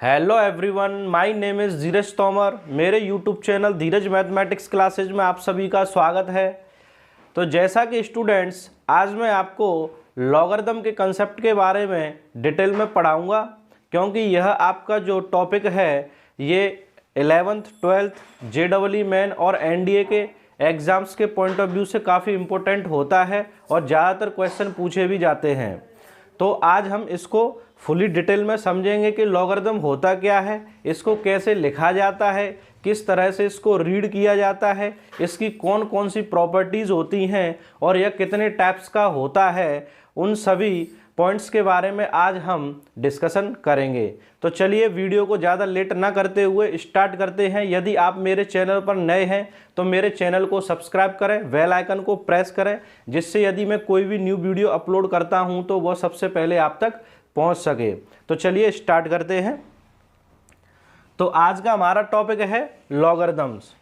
Hello everyone, my name is Dheeraj Tomar. मेरे YouTube channel Dheeraj mathematics classes में आप सभी का स्वागत है। तो जैसा कि स्टूडेंट्स, आज मैं आपको लॉगरिथम के कंसेप्ट के बारे में डिटेल में पढ़ाऊंगा, क्योंकि यह आपका जो टॉपिक है ये 11th 12th JEE मेन और NDA के एग्ज़ाम्स के पॉइंट ऑफ व्यू से काफ़ी इम्पोर्टेंट होता है और ज़्यादातर क्वेश्चन पूछे भी जाते हैं। तो आज हम इसको फुली डिटेल में समझेंगे कि लॉगरिथम होता क्या है, इसको कैसे लिखा जाता है, किस तरह से इसको रीड किया जाता है, इसकी कौन कौन सी प्रॉपर्टीज़ होती हैं और यह कितने टाइप्स का होता है, उन सभी पॉइंट्स के बारे में आज हम डिस्कशन करेंगे। तो चलिए वीडियो को ज़्यादा लेट ना करते हुए स्टार्ट करते हैं। यदि आप मेरे चैनल पर नए हैं तो मेरे चैनल को सब्सक्राइब करें, बेल आइकन को प्रेस करें, जिससे यदि मैं कोई भी न्यू वीडियो अपलोड करता हूं तो वह सबसे पहले आप तक पहुंच सके। तो चलिए स्टार्ट करते हैं। तो आज का हमारा टॉपिक है लॉगरिथम्स।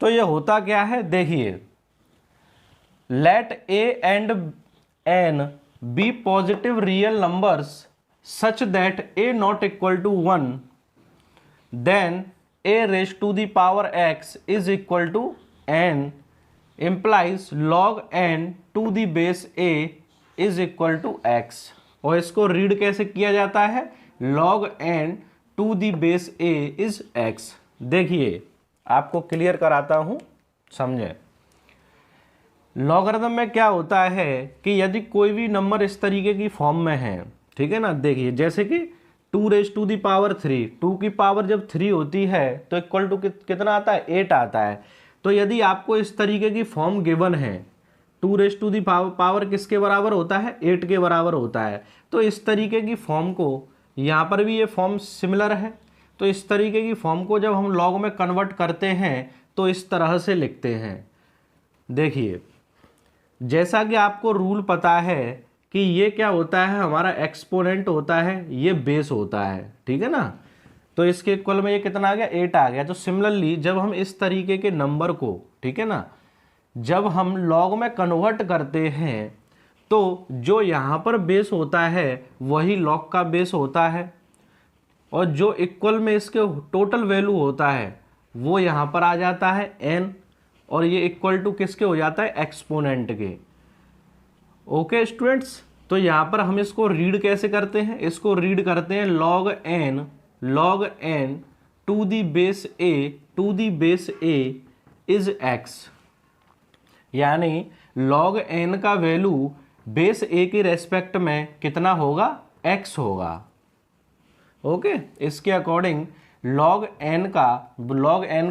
तो यह होता क्या है, देखिए, late a and n be positive real numbers such that a not equal to 1, then a raised to the power x is equal to n implies log n to the base a is equal to x। और इसको read कैसे किया जाता है, log n to the base a is x। देखिए आपको clear कराता हूं, समझें। लॉगरिथम में क्या होता है कि यदि कोई भी नंबर इस तरीके की फॉर्म में है, ठीक है ना, देखिए जैसे कि 2 रेज टू दी पावर 3, 2 की पावर जब 3 होती है तो इक्वल टू कितना आता है, 8 आता है। तो यदि आपको इस तरीके की फॉर्म गिवन है, 2 रेज टू दी पावर किसके बराबर होता है, 8 के बराबर होता है। तो इस तरीके की फॉर्म को, यहाँ पर भी ये फॉर्म सिमिलर है, तो इस तरीके की फॉर्म को जब हम लॉग में कन्वर्ट करते हैं तो इस तरह से लिखते हैं। देखिए जैसा कि आपको रूल पता है कि ये क्या होता है, हमारा एक्सपोनेंट होता है, ये बेस होता है, ठीक है ना। तो इसके इक्वल में ये कितना आ गया, 8 आ गया। तो सिमिलरली जब हम इस तरीके के नंबर को, ठीक है ना, जब हम लॉग में कन्वर्ट करते हैं तो जो यहाँ पर बेस होता है वही लॉग का बेस होता है, और जो इक्वल में इसके टोटल वैल्यू होता है वो यहाँ पर आ जाता है n, और ये इक्वल टू किसके हो जाता है, एक्सपोनेंट के। ओके स्टूडेंट्स, तो यहाँ पर हम इसको रीड कैसे करते हैं, इसको रीड करते हैं log n to the base a is x। यानी log n का वैल्यू बेस a के रेस्पेक्ट में कितना होगा, x होगा। ओके, इसके अकॉर्डिंग log n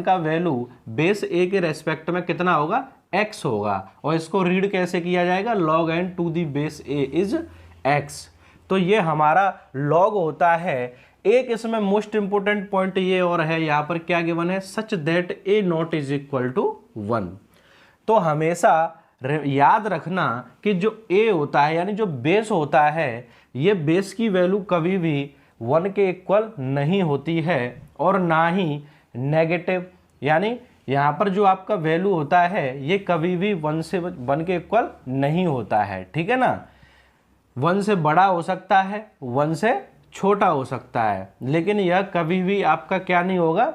का वैल्यू बेस a के रेस्पेक्ट में कितना होगा, x होगा। और इसको रीड कैसे किया जाएगा, log n to the base a is x। तो ये हमारा log होता है। एक इसमें मोस्ट इंपोर्टेंट पॉइंट ये और है, यहाँ पर क्या गिवन है, such that a not is equal to 1। तो हमेशा याद रखना कि जो a होता है, यानी जो बेस होता है, ये बेस की वैल्यू कभी भी 1 के इक्वल नहीं होती है और ना ही नेगेटिव। यानी यहाँ पर जो आपका वैल्यू होता है ये कभी भी 1 के इक्वल नहीं होता है, ठीक है ना। 1 से बड़ा हो सकता है, 1 से छोटा हो सकता है, लेकिन यह कभी भी आपका क्या नहीं होगा,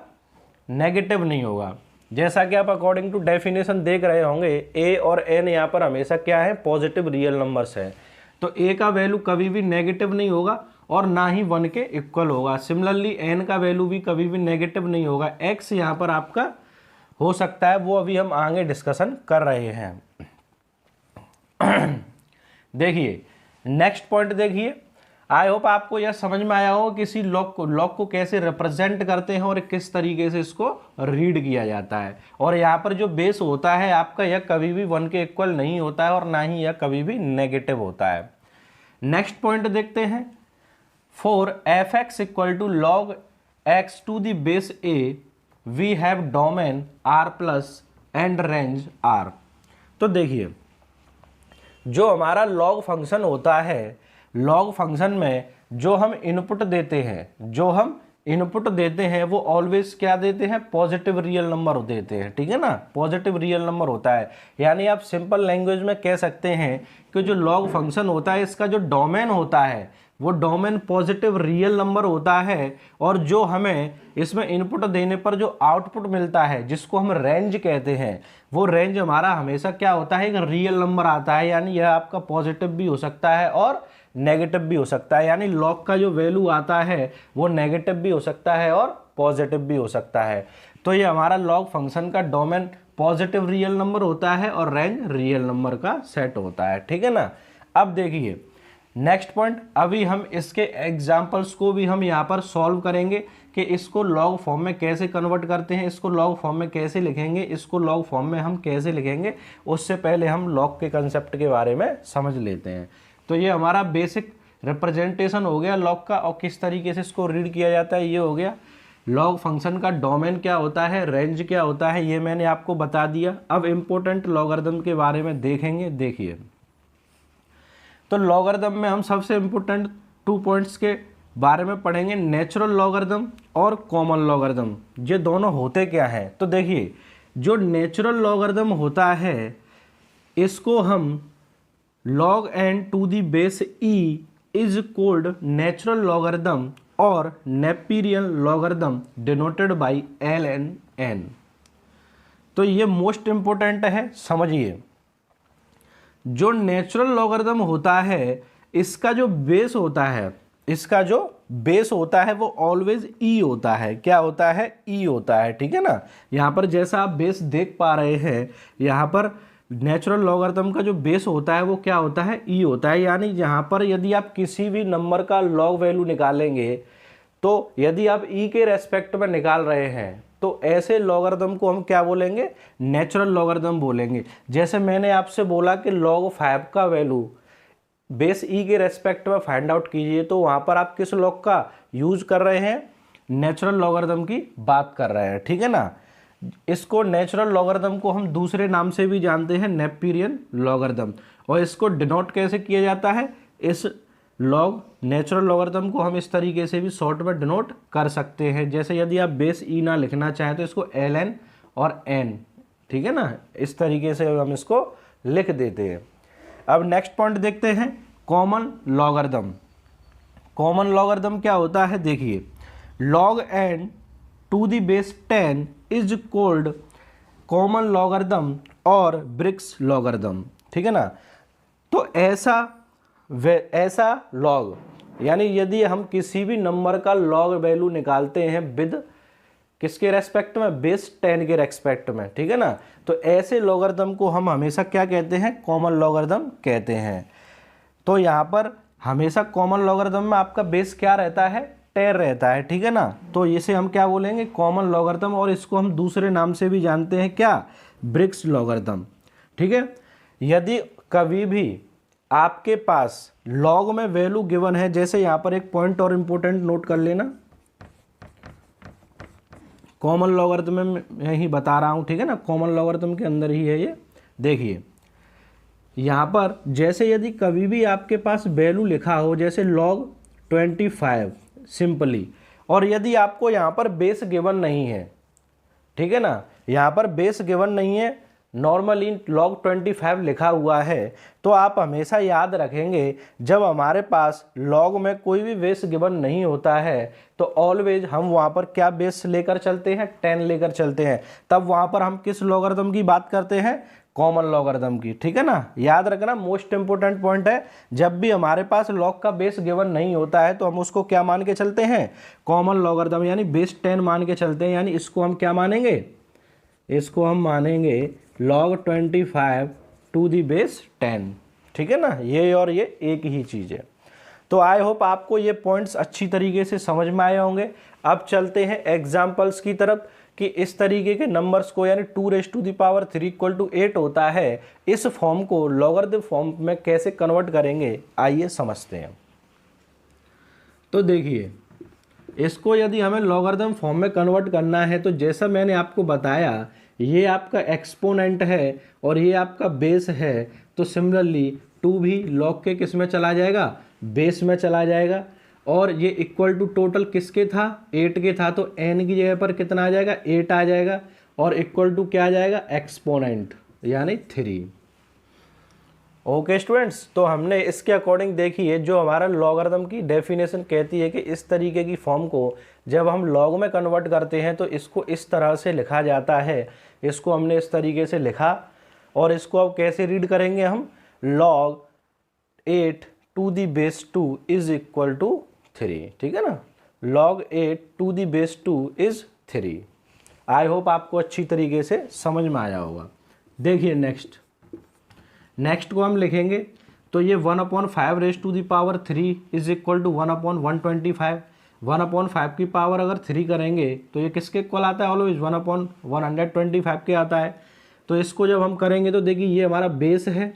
नेगेटिव नहीं होगा। जैसा कि आप अकॉर्डिंग टू डेफिनेशन देख रहे होंगे, a और n यहाँ पर हमेशा क्या है, पॉजिटिव रियल नंबर्स है। तो a का वैल्यू कभी भी नेगेटिव नहीं होगा और ना ही 1 के इक्वल होगा। सिमिलरली n का वैल्यू भी कभी भी नेगेटिव नहीं होगा। x यहाँ पर आपका हो सकता है, वो अभी हम आगे डिस्कशन कर रहे हैं। देखिए नेक्स्ट पॉइंट देखिए, आई होप आपको यह समझ में आया हो किसी लॉग को कैसे रिप्रेजेंट करते हैं और किस तरीके से इसको रीड किया जाता है। और यहाँ पर जो बेस होता है आपका, यह कभी भी 1 के इक्वल नहीं होता है और ना ही यह कभी भी नेगेटिव होता है। नेक्स्ट पॉइंट देखते हैं, for fx equal to log x to the base a we have domain r plus and range r। तो देखिए जो हमारा लॉग फंक्शन होता है, लॉग फंक्शन में जो हम इनपुट देते हैं वो ऑलवेज क्या देते हैं, पॉजिटिव रियल नंबर देते हैं, ठीक है ना, पॉजिटिव रियल नंबर होता है। यानी आप सिंपल लैंग्वेज में कह सकते हैं कि जो लॉग फंक्शन होता है इसका जो डोमेन होता है वो डोमेन पॉजिटिव रियल नंबर होता है, और जो हमें इसमें इनपुट देने पर जो आउटपुट मिलता है जिसको हम रेंज कहते हैं, वो रेंज हमारा हमेशा क्या होता है, एक रियल नंबर आता है। यानी यह आपका पॉजिटिव भी हो सकता है और नेगेटिव भी हो सकता है। यानी लॉग का जो वैल्यू आता है वो नेगेटिव भी हो सकता है और पॉजिटिव भी हो सकता है। तो ये हमारा लॉग फंक्शन का डोमेन पॉजिटिव रियल नंबर होता है और रेंज रियल नंबर का सेट होता है। ठीक है ना। अब देखिए नेक्स्ट पॉइंट, अभी हम इसके एग्जाम्पल्स को भी हम यहाँ पर सॉल्व करेंगे कि इसको लॉग फॉर्म में कैसे कन्वर्ट करते हैं, इसको लॉग फॉर्म में कैसे लिखेंगे, इसको लॉग फॉर्म में हम कैसे लिखेंगे। उससे पहले हम लॉग के कंसेप्ट के बारे में समझ लेते हैं। तो ये हमारा बेसिक रिप्रेजेंटेशन हो गया लॉग का, और किस तरीके से इसको रीड किया जाता है ये हो गया। लॉग फंक्शन का डोमेन क्या होता है, रेंज क्या होता है, ये मैंने आपको बता दिया। अब इम्पोर्टेंट लॉगरिथम के बारे में देखेंगे। देखिए तो लॉगरिथम में हम सबसे इम्पोर्टेंट 2 पॉइंट्स के बारे में पढ़ेंगे, नेचुरल लॉगरिथम और कॉमन लॉगरिथम। ये दोनों होते क्या हैं, तो देखिए जो नेचुरल लॉगरिथम होता है इसको हम log n to the base e is called natural logarithm और Napierian logarithm denoted by ln n। तो ये मोस्ट इंपोर्टेंट है, समझिए। जो नेचुरल लॉगरिथम होता है इसका जो बेस होता है, इसका जो बेस होता है वो ऑलवेज ई होता है। क्या होता है, ई होता है। ठीक है ना। यहाँ पर जैसा आप बेस देख पा रहे हैं, यहाँ पर नेचुरल लॉगरिथम का जो बेस होता है वो क्या होता है, ई होता है। यानी यहाँ पर यदि आप किसी भी नंबर का लॉग वैल्यू निकालेंगे तो यदि आप ई के रेस्पेक्ट में निकाल रहे हैं तो ऐसे लॉगरिथम को हम क्या बोलेंगे, नेचुरल लॉगरिथम बोलेंगे। जैसे मैंने आपसे बोला कि log 5 का वैल्यू बेस ई के रेस्पेक्ट में फाइंड आउट कीजिए, तो वहाँ पर आप किस लॉग का यूज कर रहे हैं, नेचुरल लॉगरिथम की बात कर रहे हैं। ठीक है ना। इसको नेचुरल लॉगरिथम को हम दूसरे नाम से भी जानते हैं, नेपियरियन लॉगरिथम। और इसको डिनोट कैसे किया जाता है, इस लॉग नेचुरल लॉगरिथम को हम इस तरीके से भी शॉर्ट में डिनोट कर सकते हैं। जैसे यदि आप बेस ई ना लिखना चाहें तो इसको ln और n, ठीक है ना, इस तरीके से हम इसको लिख देते हैं। अब नेक्स्ट पॉइंट देखते हैं, कॉमन लॉगरिथम। कॉमन लॉगरिथम क्या होता है, देखिए log n to the base 10 is called common logarithm और ब्रिक्स लॉगरिथम। ठीक है ना। तो ऐसा लॉग, यानी यदि हम किसी भी नंबर का लॉग वैल्यू निकालते हैं विद किसके रेस्पेक्ट में, बेस 10 के रेस्पेक्ट में। ठीक है ना। तो ऐसे लॉगरिथम को हम हमेशा क्या कहते हैं, कॉमन लॉगरिथम कहते हैं। तो यहाँ पर हमेशा कॉमन लॉगरिथम में आपका बेस क्या रहता है, 10 रहता है। ठीक है ना। तो इसे हम क्या बोलेंगे, कॉमन लॉगरिथम, और इसको हम दूसरे नाम से भी जानते हैं, क्या, ब्रिक्स लॉगरिथम। ठीक है। यदि कभी भी आपके पास लॉग में वैल्यू गिवन है, जैसे यहाँ पर एक पॉइंट और इंपॉर्टेंट नोट कर लेना, कॉमन लॉगरिथम में मैं ही बता रहा हूँ। ठीक है ना। कॉमन लॉगरिथम के अंदर ही है ये। देखिए यहाँ पर जैसे यदि कभी भी आपके पास वैल्यू लिखा हो, जैसे log 25 सिंपली, और यदि आपको यहाँ पर बेस गिवन नहीं है, ठीक है ना, यहाँ पर बेस गिवन नहीं है, नॉर्मली log 25 लिखा हुआ है, तो आप हमेशा याद रखेंगे जब हमारे पास log में कोई भी बेस गिवन नहीं होता है तो ऑलवेज हम वहाँ पर क्या बेस लेकर चलते हैं, 10 लेकर चलते हैं। तब वहाँ पर हम किस लॉगरिथम की बात करते हैं, कॉमन लॉगरिथम की। ठीक है ना। याद रखना, मोस्ट इंपोर्टेंट पॉइंट है, जब भी हमारे पास log का बेस गिवन नहीं होता है तो हम उसको क्या मान के चलते हैं, कॉमन लॉगरिथम, यानी बेस 10 मान के चलते हैं। यानी इसको हम क्या मानेंगे, इसको हम मानेंगे log 25 टू दी बेस 10। ठीक है ना। ये और ये एक ही चीज़ है। तो आई होप आपको ये पॉइंट्स अच्छी तरीके से समझ में आए होंगे। अब चलते हैं एग्जाम्पल्स की तरफ कि इस तरीके के नंबर्स को, यानी 2⁻³ = 8 होता है, इस फॉर्म को लॉगरिथम फॉर्म में कैसे कन्वर्ट करेंगे, आइए समझते हैं। तो देखिए इसको यदि हमें लॉगरिथम फॉर्म में कन्वर्ट करना है तो जैसा मैंने आपको बताया, ये आपका एक्सपोनेंट है और ये आपका बेस है, तो सिमिलरली 2 भी लॉग के किस में चला जाएगा, बेस में चला जाएगा। और ये इक्वल टू टोटल किसके था, 8 के था, तो n की जगह पर कितना आ जाएगा, 8 आ जाएगा, और इक्वल टू क्या आ जाएगा, एक्सपोनेंट यानी 3। ओके स्टूडेंट्स, तो हमने इसके अकॉर्डिंग देखी है जो हमारा लॉगरिथम की डेफिनेशन कहती है कि इस तरीके की फॉर्म को जब हम लॉग में कन्वर्ट करते हैं तो इसको इस तरह से लिखा जाता है। इसको हमने इस तरीके से लिखा और इसको अब कैसे रीड करेंगे हम, log 8 to the base 2 is equal to 3, ठीक है ना, log 8 to the base 2 is 3। I hope आपको अच्छी तरीके से समझ में आया होगा। देखिए नेक्स्ट को हम लिखेंगे तो ये 1/5 raise to the power 3 is equal to 1/125। 1/5 की पावर अगर 3 करेंगे तो ये किसके इक्वल आता है, ऑलवेज 1/125 के आता है। तो इसको जब हम करेंगे तो देखिए ये हमारा बेस है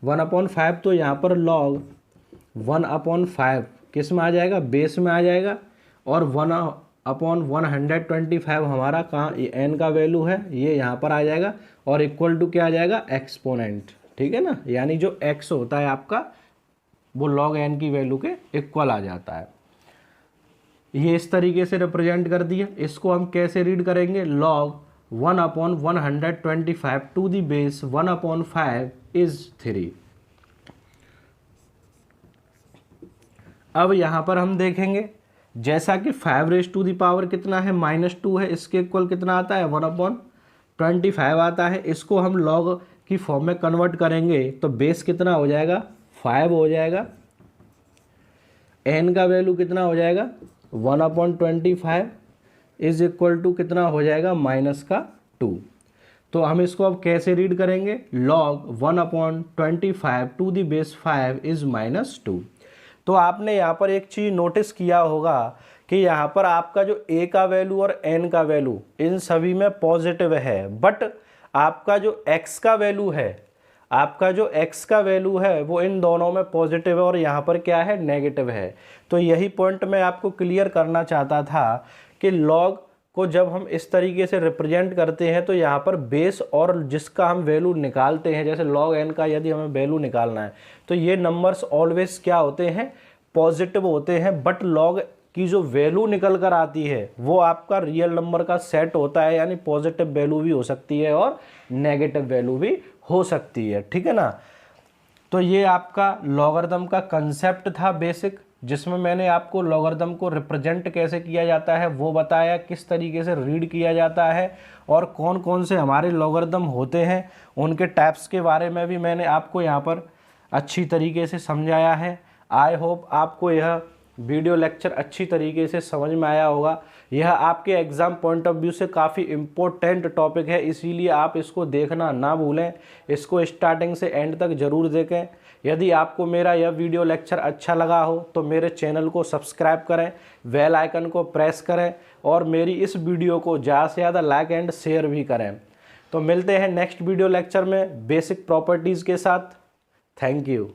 1/5, तो यहाँ पर log 1/5 किस में आ जाएगा, बेस में आ जाएगा, और 1/125 हमारा कहाँ n का वैल्यू है, ये यहाँ पर आ जाएगा, और इक्वल टू क्या आ जाएगा, एक्सपोनेंट, ठीक है ना, यानी जो x होता है आपका वो log n की वैल्यू के इक्वल आ जाता है। ये इस तरीके से रिप्रेजेंट कर दिया। इसको हम कैसे रीड करेंगे, log 1/125 to the base 1/5 is 3। अब यहाँ पर हम देखेंगे जैसा कि 5 रेज टू दी पावर कितना है, -2 है, इसके इक्वल कितना आता है, 1/25 आता है। इसको हम log की फॉर्म में कन्वर्ट करेंगे तो बेस कितना हो जाएगा, 5 हो जाएगा, n का वैल्यू कितना हो जाएगा 1/25 इज इक्वल टू कितना हो जाएगा, -2। तो हम इसको अब कैसे रीड करेंगे, log 1/25 to the base 5 is -2। तो आपने यहाँ पर एक चीज़ नोटिस किया होगा कि यहाँ पर आपका जो a का वैल्यू और n का वैल्यू इन सभी में पॉजिटिव है, बट आपका जो x का वैल्यू है वो इन दोनों में पॉजिटिव है और यहाँ पर क्या है, नेगेटिव है। तो यही पॉइंट मैं आपको क्लियर करना चाहता था कि log को जब हम इस तरीके से रिप्रेजेंट करते हैं तो यहाँ पर बेस और जिसका हम वैल्यू निकालते हैं, जैसे log n का यदि हमें वैल्यू निकालना है तो ये नंबर्स ऑलवेज क्या होते हैं, पॉजिटिव होते हैं, बट log की जो वैल्यू निकल कर आती है वो आपका रियल नंबर का सेट होता है, यानी पॉजिटिव वैल्यू भी हो सकती है और नेगेटिव वैल्यू भी हो सकती है, ठीक है ना। तो ये आपका लॉगरिथम का कंसेप्ट था बेसिक, जिसमें मैंने आपको लॉगरिथम को रिप्रेजेंट कैसे किया जाता है वो बताया, किस तरीके से रीड किया जाता है और कौन कौन से हमारे लॉगरिथम होते हैं, उनके टाइप्स के बारे में भी मैंने आपको यहाँ पर अच्छी तरीके से समझाया है। आई होप आपको यह वीडियो लेक्चर अच्छी तरीके से समझ में आया होगा। यह आपके एग्ज़ाम पॉइंट ऑफ व्यू से काफ़ी इम्पोर्टेंट टॉपिक है, इसीलिए आप इसको देखना ना भूलें, इसको स्टार्टिंग से एंड तक ज़रूर देखें। यदि आपको मेरा यह वीडियो लेक्चर अच्छा लगा हो तो मेरे चैनल को सब्सक्राइब करें, बेल आइकन को प्रेस करें और मेरी इस वीडियो को ज़्यादा से ज़्यादा लाइक एंड शेयर भी करें। तो मिलते हैं नेक्स्ट वीडियो लेक्चर में बेसिक प्रॉपर्टीज़ के साथ। Thank you.